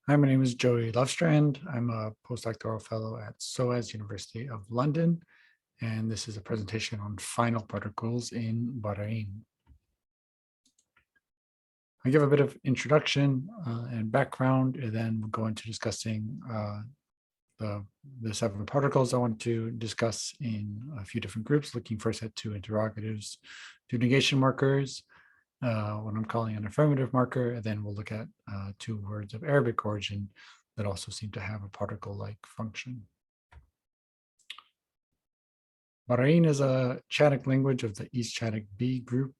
Hi, my name is Joey Lovestrand. I'm a postdoctoral fellow at SOAS University of London, and this is a presentation on final particles in Barayin. I give a bit of introduction and background, and then we'll go into discussing the 7 particles I want to discuss in a few different groups, looking first at 2 interrogatives, 2 negation markers, what I'm calling an affirmative marker, and then we'll look at 2 words of Arabic origin that also seem to have a particle-like function. Barayin is a Chadic language of the East Chadic B group.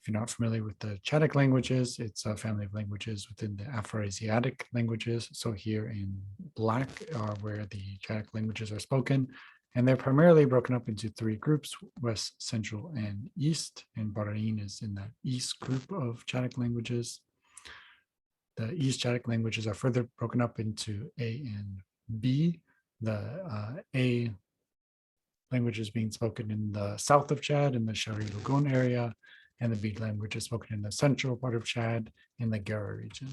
If you're not familiar with the Chadic languages, it's a family of languages within the Afroasiatic languages. So here in black are where the Chadic languages are spoken. And they're primarily broken up into 3 groups, West, Central, and East. And Barayin is in that East group of Chadic languages. The East Chadic languages are further broken up into A and B. The A language is being spoken in the south of Chad in the Shari Lagoon area, and the B language is spoken in the central part of Chad in the Gara region.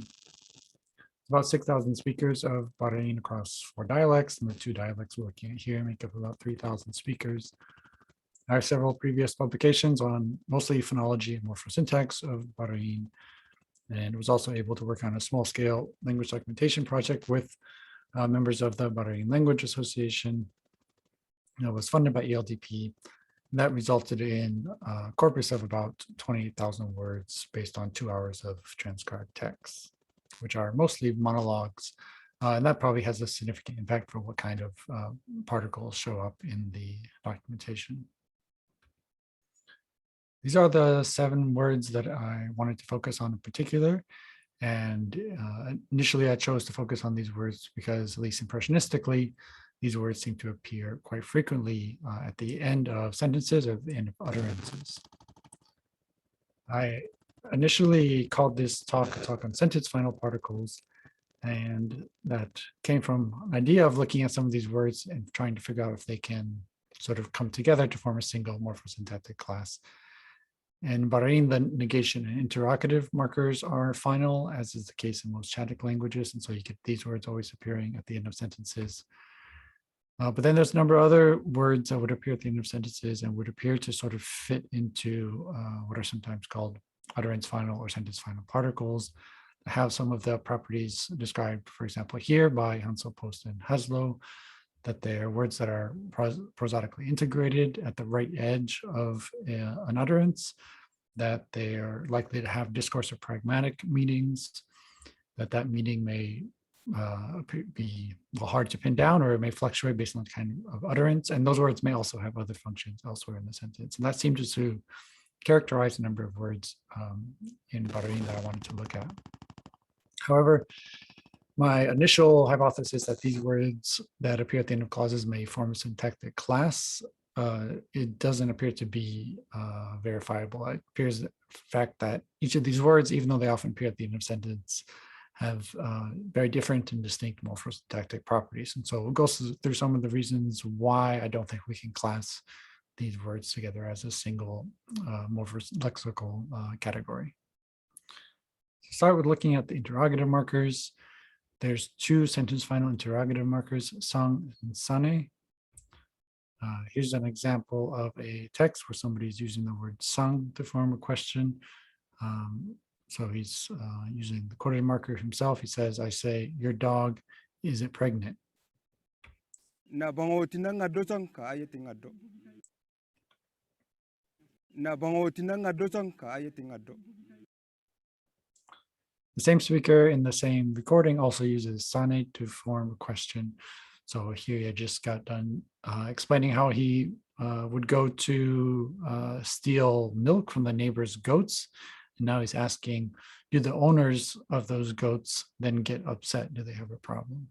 About 6,000 speakers of Barayin across 4 dialects, and the 2 dialects we're looking at here make up about 3,000 speakers. I have several previous publications on mostly phonology and morphosyntax of Barayin, and was also able to work on a small-scale language documentation project with members of the Barayin Language Association. It was funded by ELDP. And that resulted in a corpus of about 28,000 words based on 2 hours of transcribed text, which are mostly monologues. And that probably has a significant impact for what kind of particles show up in the documentation. These are the 7 words that I wanted to focus on in particular. And initially I chose to focus on these words because, at least impressionistically, these words seem to appear quite frequently at the end of sentences or at the end of utterances. I initially called this talk a talk on sentence final particles, and that came from an idea of looking at some of these words and trying to figure out if they can sort of come together to form a single morphosyntactic class. In Barayin, the negation and interrogative markers are final, as is the case in most Chadic languages, and so you get these words always appearing at the end of sentences. But then there's a number of other words that would appear at the end of sentences and would appear to sort of fit into what are sometimes called utterance final or sentence final particles, that have some of the properties described, for example, here by Hansel, Post, and Haslow, that they're words that are prosodically integrated at the right edge of an utterance, that they are likely to have discoursive pragmatic meanings, that meaning may be hard to pin down, or it may fluctuate based on the kind of utterance. And those words may also have other functions elsewhere in the sentence. And that seems to characterize a number of words in Barayin that I wanted to look at. However, my initial hypothesis that these words that appear at the end of clauses may form a syntactic class, it doesn't appear to be verifiable. It appears, in fact, that each of these words, even though they often appear at the end of a sentence, have very different and distinct morphosyntactic properties. And so we'll go through some of the reasons why I don't think we can class these words together as a single morpholexical category. To start with looking at the interrogative markers, there's 2 sentence final interrogative markers, sang and sane. Here's an example of a text where somebody's using the word sang to form a question. So he's using the quoted marker himself. He says, I say, your dog, is it pregnant? The same speaker in the same recording also uses sane to form a question. So here I just got done explaining how he would go to steal milk from the neighbor's goats. And now he's asking, do the owners of those goats then get upset? Do they have a problem?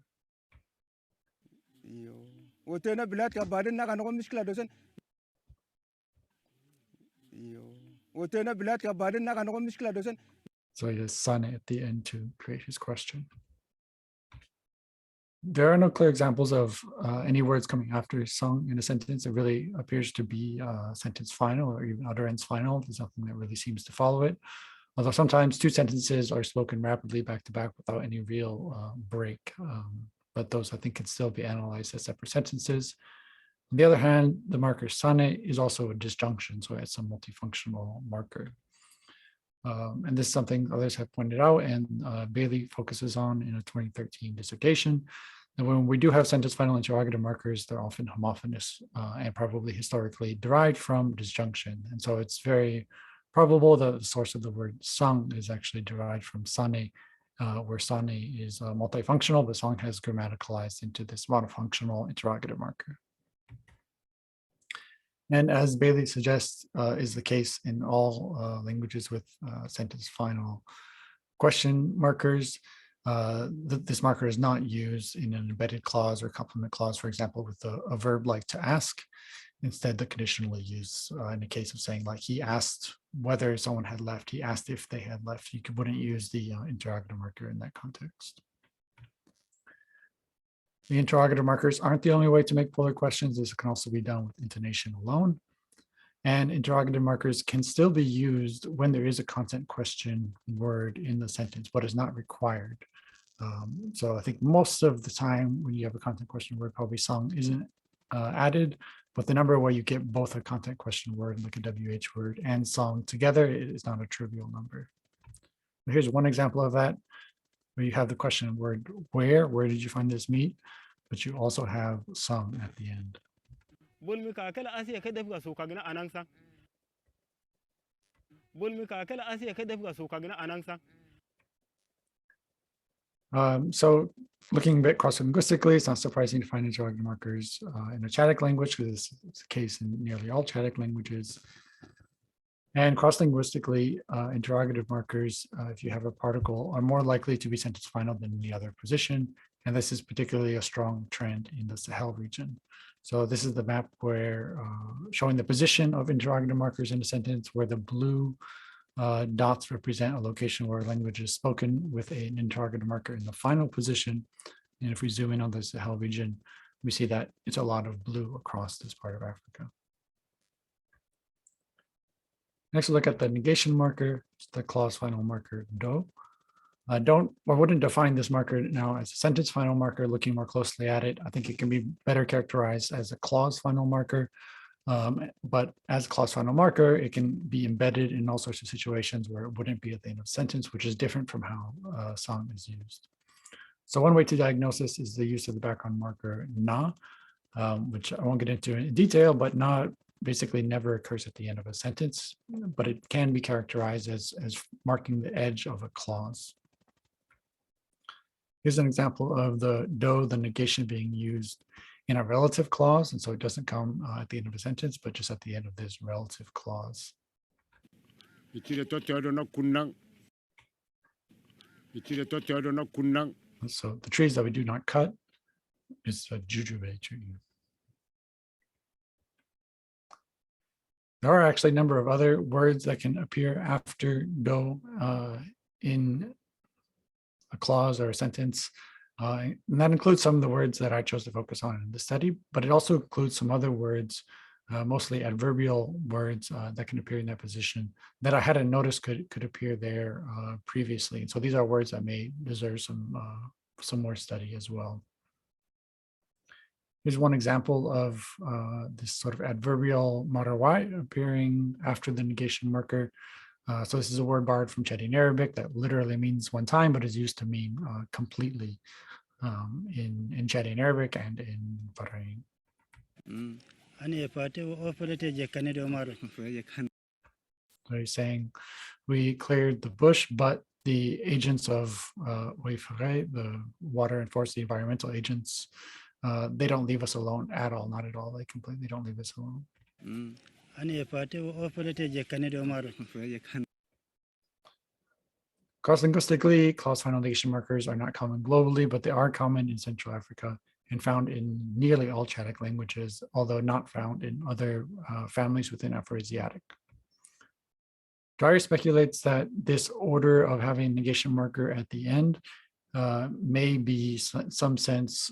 So he has sane at the end to create his question. There are no clear examples of any words coming after sung in a sentence. It really appears to be sentence final or even utterance final. There's nothing that really seems to follow it. although sometimes two sentences are spoken rapidly back to back without any real break. But those, I think, can still be analyzed as separate sentences. On the other hand, the marker sane is also a disjunction, so it's a multifunctional marker. And this is something others have pointed out, and Bailey focuses on in a 2013 dissertation. And when we do have sentence final interrogative markers, they're often homophonous and probably historically derived from disjunction. And so it's very probable that the source of the word sang is actually derived from sane, where sane is multifunctional, but sang has grammaticalized into this monofunctional interrogative marker. And as Bailey suggests is the case in all languages with sentence final question markers, this marker is not used in an embedded clause or complement clause, for example, with a verb like to ask. Instead, the conditional use in the case of saying like he asked whether someone had left, he asked if they had left, you wouldn't use the interrogative marker in that context. The interrogative markers aren't the only way to make polar questions. This can also be done with intonation alone. And interrogative markers can still be used when there is a content question word in the sentence, but is not required. So I think most of the time when you have a content question word, probably sang isn't added, but the number where you get both a content question word, like a WH word, and sang together is not a trivial number. Here's one example of that, where you have the question word where did you find this meat? But you also have sang at the end. So looking a bit cross-linguistically, it's not surprising to find interrogative markers in a Chadic language, because it's the case in nearly all Chadic languages. And cross-linguistically, interrogative markers, if you have a particle, are more likely to be sentence final than any other position. And this is particularly a strong trend in the Sahel region. So this is the map where showing the position of interrogative markers in a sentence, where the blue dots represent a location where a language is spoken with an interrogative marker in the final position. And if we zoom in on the Sahel region, we see that it's a lot of blue across this part of Africa. Next, we'll look at the negation marker, the clause final marker do. I wouldn't define this marker now as a sentence final marker. Looking more closely at it, I think it can be better characterized as a clause final marker. But as a clause final marker, it can be embedded in all sorts of situations where it wouldn't be at the end of a sentence, which is different from how sang is used. So one way to diagnose this is the use of the background marker na, which I won't get into in detail, but na basically never occurs at the end of a sentence, but it can be characterized as marking the edge of a clause. Here's an example of the do, the negation being used in a relative clause. And so it doesn't come at the end of a sentence, but just at the end of this relative clause. So the trees that we do not cut is a jujube tree. There are actually a number of other words that can appear after do in a clause or a sentence. And that includes some of the words that I chose to focus on in the study, but it also includes some other words, mostly adverbial words that can appear in that position that I hadn't noticed could appear there previously. And so these are words that may deserve some more study as well. Here's one example of this sort of adverbial marawai appearing after the negation marker. So this is a word borrowed from Chadian Arabic that literally means one time, but is used to mean completely in Chadian Arabic and in Barayin. So he's saying, we cleared the bush, but the agents of the water and forest, the environmental agents, they don't leave us alone at all, not at all. They completely don't leave us alone. Cross-linguistically, clause final negation markers are not common globally, but they are common in Central Africa and found in nearly all Chadic languages, although not found in other families within Afroasiatic. Dwyer speculates that this order of having negation marker at the end may be in some sense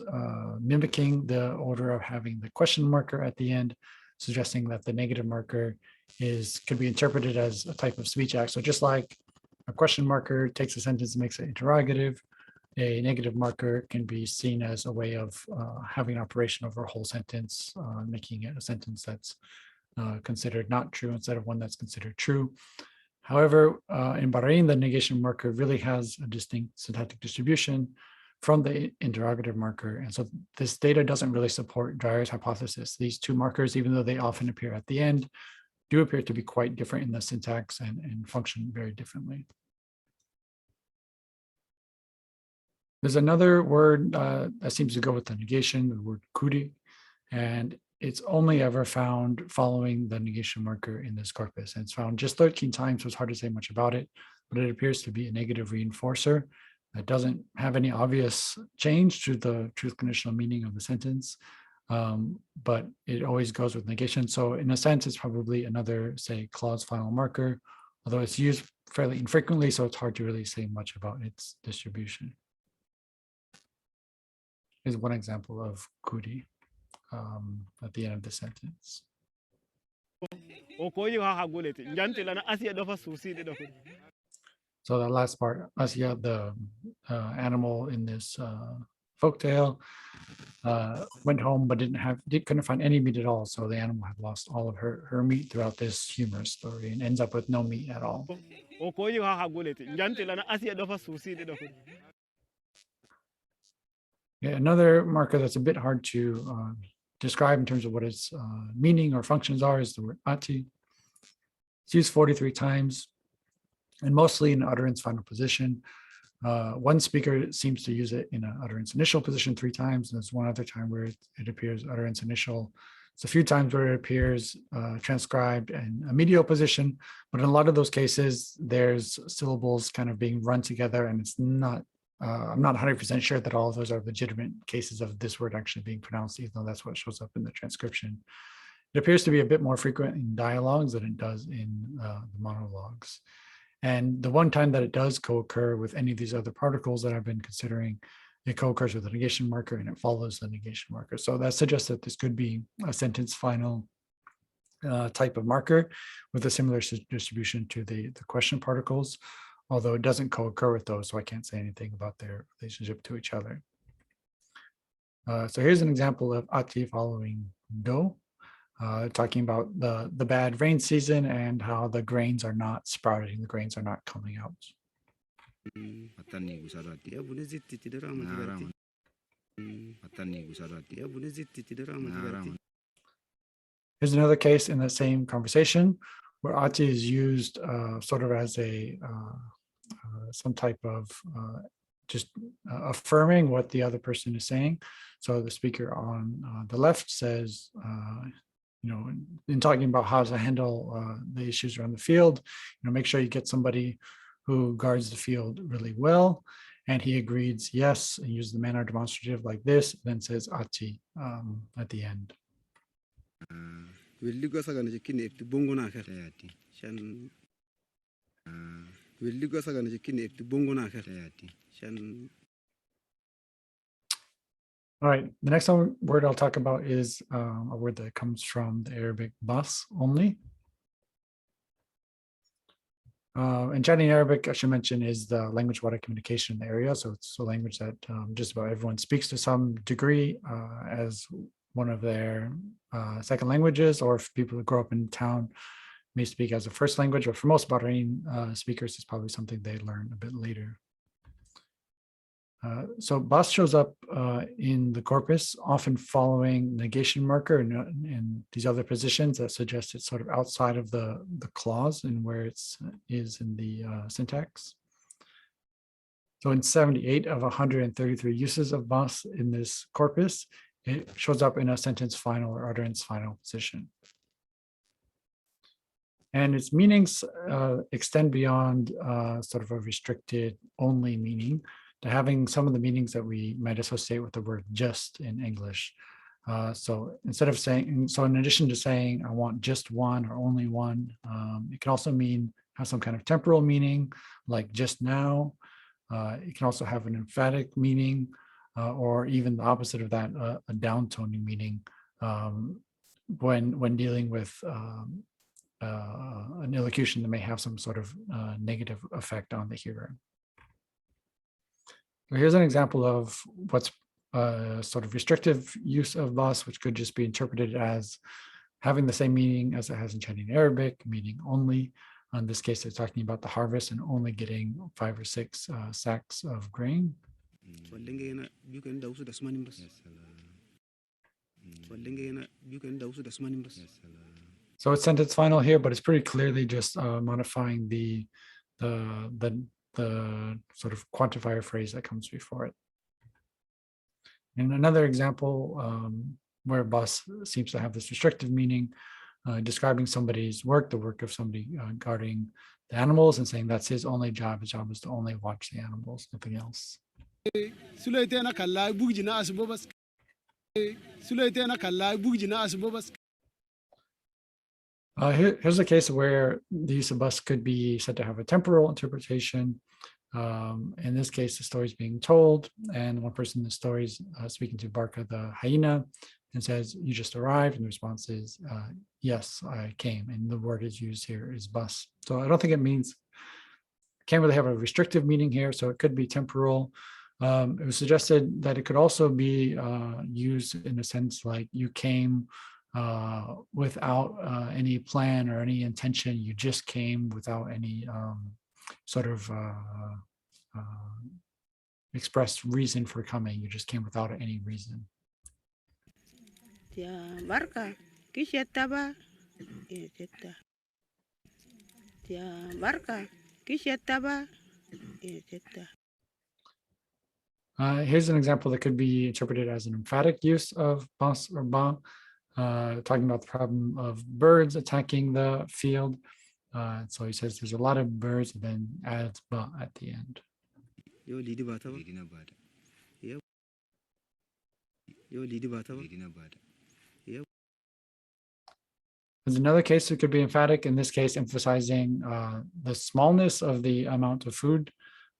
mimicking the order of having the question marker at the end, suggesting that the negative marker could be interpreted as a type of speech act. So just like A question marker takes a sentence and makes it interrogative. A negative marker can be seen as a way of having an operation over a whole sentence, making it a sentence that's considered not true instead of one that's considered true. However, in Barayin, the negation marker really has a distinct syntactic distribution from the interrogative marker. And so this data doesn't really support Dreyer's hypothesis. These two markers, even though they often appear at the end, do appear to be quite different in the syntax and function very differently. There's another word that seems to go with the negation, the word Kudi, and it's only ever found following the negation marker in this corpus. And it's found just 13 times, so it's hard to say much about it, but it appears to be a negative reinforcer that doesn't have any obvious change to the truth conditional meaning of the sentence, but it always goes with negation. So in a sense, it's probably another, say, clause final marker, although it's used fairly infrequently, so it's hard to really say much about its distribution. Here's one example of Kudi at the end of the sentence. So the last part, Asya, the animal in this folktale, went home but couldn't find any meat at all. So the animal had lost all of her meat throughout this humorous story and ends up with no meat at all. Yeah, another marker that's a bit hard to describe in terms of what its meaning or functions are is the word ati. It's used 43 times and mostly in utterance final position. One speaker seems to use it in an utterance initial position 3 times, and there's one other time where it appears utterance initial. It's a few times where it appears transcribed in a medial position, but in a lot of those cases, there's syllables kind of being run together, and it's not. I'm not 100% sure that all of those are legitimate cases of this word actually being pronounced, even though that's what shows up in the transcription. It appears to be a bit more frequent in dialogues than it does in the monologues. And the one time that it does co-occur with any of these other particles that I've been considering, it co-occurs with a negation marker and it follows the negation marker. So that suggests that this could be a sentence final type of marker with a similar distribution to the question particles, although it doesn't co-occur with those, so I can't say anything about their relationship to each other. So here's an example of ati following do. Talking about the bad rain season and how the grains are not sprouting, the grains are not coming out. Here's another case in the same conversation where ati is used sort of as a some type of just affirming what the other person is saying. So the speaker on the left says, in talking about how to handle the issues around the field, make sure you get somebody who guards the field really well. And he agrees, yes, and uses the manner demonstrative like this, then says ati at the end. All right, the next word I'll talk about is a word that comes from the Arabic bas only. And chatting Arabic, I should mention, is the language of communication in the area. So it's a language that just about everyone speaks to some degree as one of their second languages, or if people who grow up in town may speak as a first language, but for most Barayin speakers, it's probably something they learn a bit later. So bas shows up in the corpus, often following negation marker and these other positions that suggest it's sort of outside of the clause and where it is in the syntax. So in 78 of 133 uses of bas in this corpus, it shows up in a sentence final or utterance final position. And its meanings extend beyond sort of a restricted only meaning to having some of the meanings that we might associate with the word just in English. So instead of saying, so in addition to saying, I want just one or only one, it can also have some kind of temporal meaning, like just now. It can also have an emphatic meaning, or even the opposite of that, a downtoning meaning when dealing with an illocution that may have some sort of negative effect on the hearer. So here's an example of what's sort of restrictive use of bus, which could just be interpreted as having the same meaning as it has in Chinese and Arabic, meaning only. In this case, they're talking about the harvest and only getting 5 or 6 sacks of grain. So it's sentence final here, but it's pretty clearly just modifying the sort of quantifier phrase that comes before it. In another example, where bus seems to have this restrictive meaning, describing somebody's work, the work of somebody guarding the animals, and saying that's his only job. His job is to only watch the animals, nothing else. Here's a case where the use of bus could be said to have a temporal interpretation. In this case, the story is being told, and one person in the story is speaking to Barca the hyena and says, "You just arrived," and the response is, "Yes, I came," and the word is used here is bus. So I don't think it means, can't really have a restrictive meaning here, so it could be temporal. It was suggested that it could also be used in a sense like you came without any plan or any intention. You just came without any sort of expressed reason for coming. You just came without any reason. Barca, Kishetaba, Barca, Kishetaba, Here's an example that could be interpreted as an emphatic use of bas or ba, talking about the problem of birds attacking the field. So he says there's a lot of birds, and then adds ba at the end. There's another case that could be emphatic, in this case emphasizing the smallness of the amount of food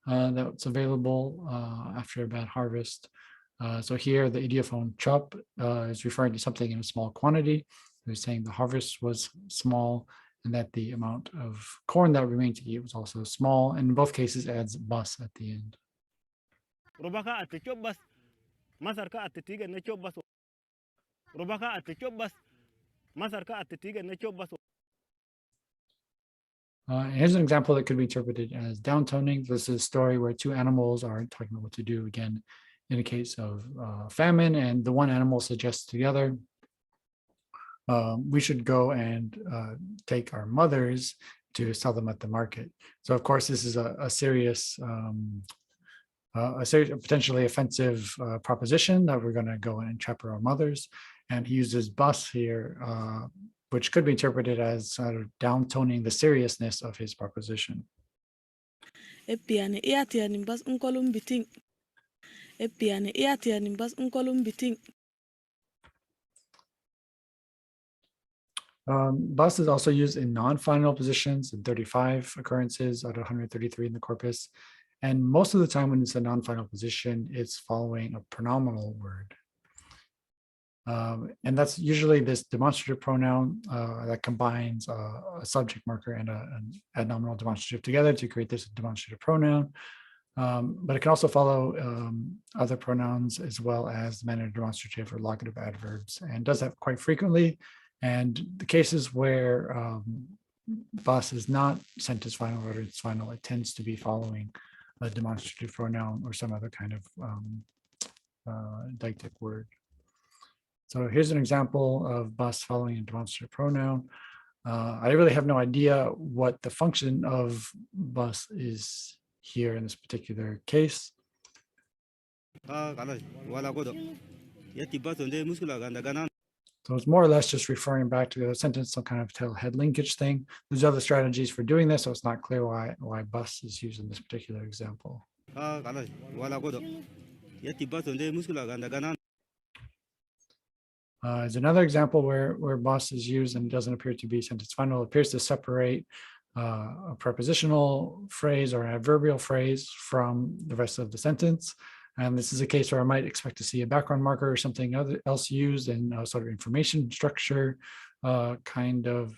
that's available after a bad harvest. So here the idiophone chop is referring to something in a small quantity. They're saying the harvest was small and that the amount of corn that remained to eat was also small. And in both cases adds bus at the end. Here's an example that could be interpreted as downtoning. This is a story where two animals are talking about what to do, again, in a case of famine, and the one animal suggests to the other, we should go and take our mothers to sell them at the market. So of course, this is a serious, potentially offensive proposition that we're going to go and trap our mothers. And he uses bus here, which could be interpreted as sort of downtoning the seriousness of his proposition. Bus is also used in non-final positions in 35 occurrences out of 133 in the corpus. And most of the time when it's a non-final position, it's following a pronominal word. And that's usually this demonstrative pronoun that combines a subject marker and an adnominal demonstrative together to create this demonstrative pronoun. But it can also follow other pronouns as well as manner demonstrative or locative adverbs, and does that quite frequently. And the cases where bus is not sentence final or it's final, it tends to be following a demonstrative pronoun or some other kind of deictic word. So here's an example of bus following a demonstrative pronoun. I really have no idea what the function of bus is here in this particular case. So it's more or less just referring back to the sentence, some kind of tail-head linkage thing. There's other strategies for doing this, so it's not clear why bus is used in this particular example. There's another example where bus is used and doesn't appear to be sentence final. It appears to separate a prepositional phrase or an adverbial phrase from the rest of the sentence. And this is a case where I might expect to see a background marker or something else used in sort of information structure, kind of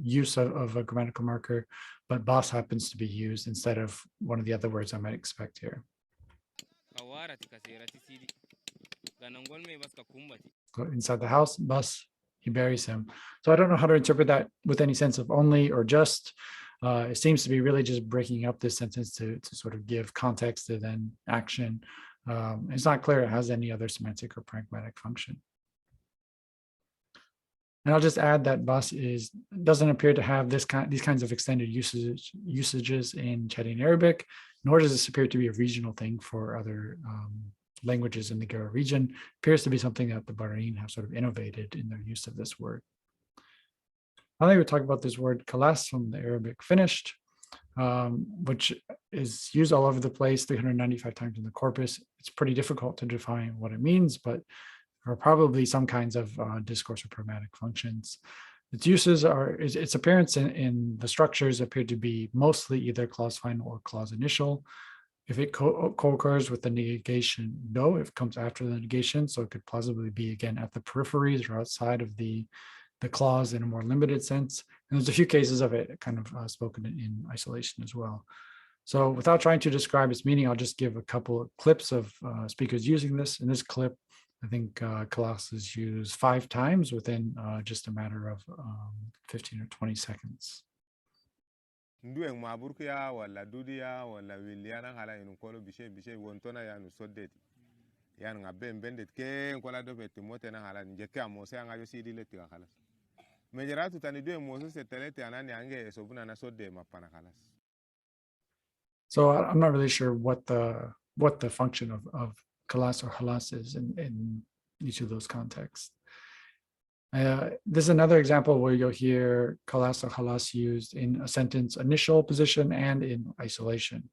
use of a grammatical marker, but bas happens to be used instead of one of the other words I might expect here. So inside the house, bus, he buries him. So I don't know how to interpret that with any sense of only or just. It seems to be really just breaking up this sentence to sort of give context to then action. It's not clear it has any other semantic or pragmatic function. And I'll just add that bus doesn't appear to have these kinds of extended usages in Chatting Arabic, nor does this appear to be a regional thing for other languages in the Gara region. It appears to be something that the Barayin have sort of innovated in their use of this word. I think we talk about this word kalas from the Arabic finished, which is used all over the place, 395 times in the corpus. It's pretty difficult to define what it means, but there are probably some kinds of discourse or pragmatic functions. Its uses its appearance in the structures appear to be mostly either clause final or clause initial. If it co-occurs with the negation, no, if it comes after the negation, so it could plausibly be again at the peripheries or outside of the clause in a more limited sense. And there's a few cases of it kind of spoken in isolation as well. So without trying to describe its meaning, I'll just give a couple of clips of speakers using this. In this clip, I think kalas is used 5 times within just a matter of 15 or 20 seconds. Ndueng maburkia wala dudia wala wiliana hala inukolo bishe wontona ya nusoddet yan ngabe mbendet ke nkola dobe timote na hala njeke amose anga yo sidi leti khalas mejeratu tani due mose setelete anani ange sobuna na sodde mapana khalas. So I'm not really sure what the function of kalas or halas is in each of those contexts. This is another example where you'll hear kalas or halas used in a sentence initial position and in isolation.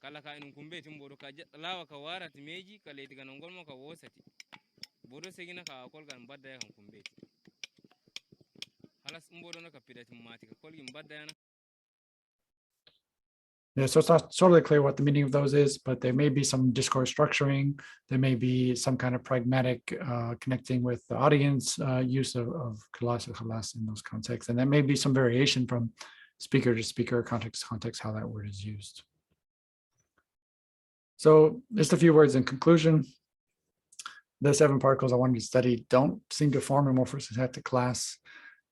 Kala ka inun kumbeti mbodo ka lawa ka wara timeji ka leti ka nongol mo ka wosati bodo segina ka kol kan badda ya kan kumbeti halas mbodo na ka pidati mati ka kol badda yana. Yeah, so it's not totally clear what the meaning of those is, but there may be some discourse structuring. There may be some kind of pragmatic connecting with the audience use of kalas or halas in those contexts. And there may be some variation from speaker to speaker, context to context, how that word is used. So just a few words in conclusion. The 7 particles I wanted to study don't seem to form a morphosyntactic class.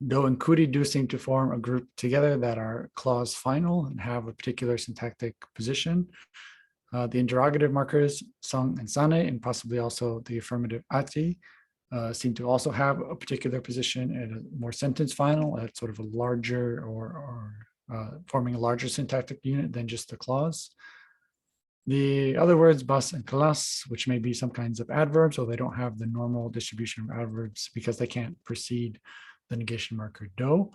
Do and Kudi do seem to form a group together that are clause final and have a particular syntactic position. The interrogative markers, sung and sane, and possibly also the affirmative ati, seem to also have a particular position at a more sentence final, at sort of a larger or forming a larger syntactic unit than just the clause. The other words, bas and kalas, which may be some kinds of adverbs, so they don't have the normal distribution of adverbs because they can't precede the negation marker do.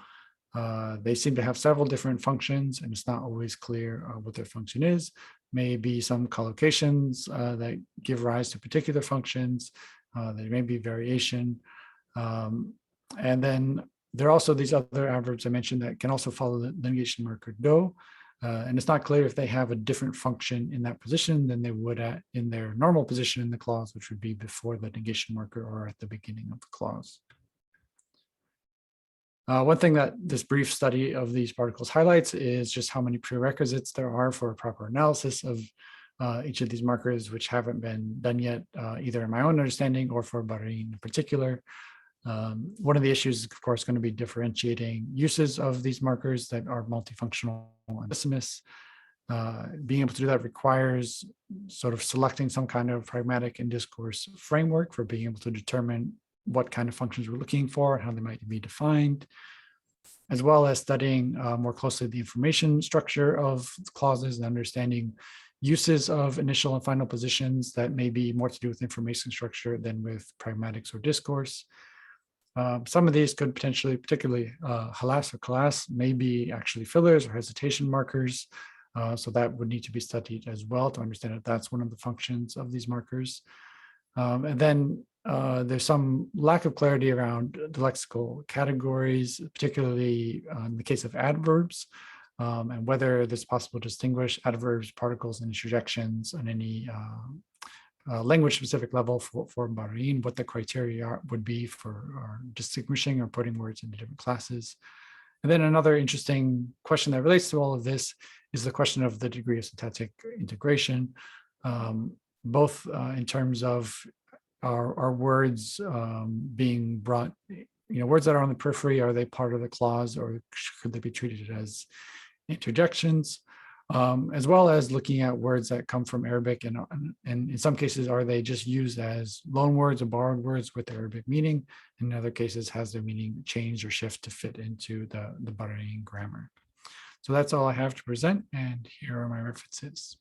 They seem to have several different functions, and it's not always clear what their function is. Maybe some collocations that give rise to particular functions. There may be variation. And then there are also these other adverbs I mentioned that can also follow the negation marker do. And it's not clear if they have a different function in that position than they would in their normal position in the clause, which would be before the negation marker or at the beginning of the clause. One thing that this brief study of these particles highlights is just how many prerequisites there are for a proper analysis of each of these markers, which haven't been done yet, either in my own understanding or for Barayin in particular. One of the issues is, of course, going to be differentiating uses of these markers that are multifunctional and isomous. Being able to do that requires sort of selecting some kind of pragmatic and discourse framework for being able to determine what kind of functions we're looking for and how they might be defined, as well as studying more closely the information structure of clauses and understanding uses of initial and final positions that may be more to do with information structure than with pragmatics or discourse. Some of these could potentially, particularly halas or kalas, may be actually fillers or hesitation markers. So that would need to be studied as well to understand if that's one of the functions of these markers. And then there's some lack of clarity around the lexical categories, particularly in the case of adverbs, and whether it's possible to distinguish adverbs, particles, and interjections on any language-specific level for Barayin, what the criteria would be for distinguishing or putting words into different classes. And then another interesting question that relates to all of this is the question of the degree of syntactic integration, both in terms of our words being brought, words that are on the periphery, are they part of the clause, or could they be treated as interjections? As well as looking at words that come from Arabic, and in some cases, are they just used as loan words or borrowed words with Arabic meaning? In other cases, has their meaning changed or shift to fit into the Barayin grammar? So that's all I have to present, and here are my references.